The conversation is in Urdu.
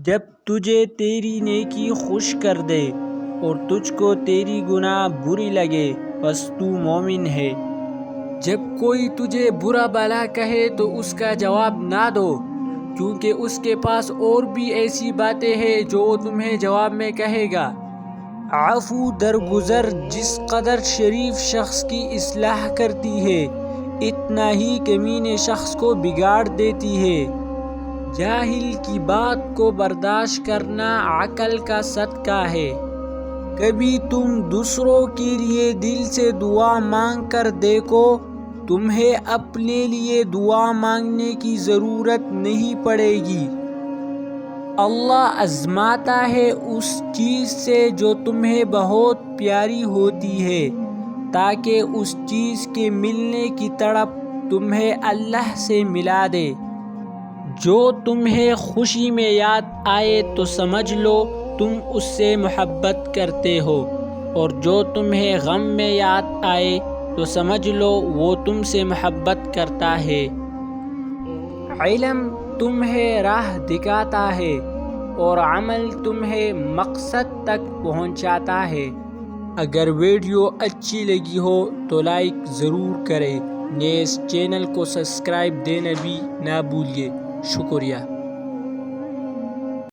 جب تجھے تیری نیکی خوش کر دے اور تجھ کو تیری گناہ بری لگے بس تو مومن ہے۔ جب کوئی تجھے برا بھلا کہے تو اس کا جواب نہ دو، کیونکہ اس کے پاس اور بھی ایسی باتیں ہیں جو وہ تمہیں جواب میں کہے گا۔ عفو درگزر جس قدر شریف شخص کی اصلاح کرتی ہے اتنا ہی کمینے شخص کو بگاڑ دیتی ہے۔ جاہل کی بات کو برداشت کرنا عقل کا صدقہ ہے۔ کبھی تم دوسروں کے لیے دل سے دعا مانگ کر دیکھو، تمہیں اپنے لیے دعا مانگنے کی ضرورت نہیں پڑے گی۔ اللہ آزماتا ہے اس چیز سے جو تمہیں بہت پیاری ہوتی ہے، تاکہ اس چیز کے ملنے کی تڑپ تمہیں اللہ سے ملا دے۔ جو تمہیں خوشی میں یاد آئے تو سمجھ لو تم اس سے محبت کرتے ہو، اور جو تمہیں غم میں یاد آئے تو سمجھ لو وہ تم سے محبت کرتا ہے۔ علم تمہیں راہ دکھاتا ہے اور عمل تمہیں مقصد تک پہنچاتا ہے۔ اگر ویڈیو اچھی لگی ہو تو لائک ضرور کریں، نیز چینل کو سبسکرائب دینا بھی نہ بھولیے۔ شکریہ۔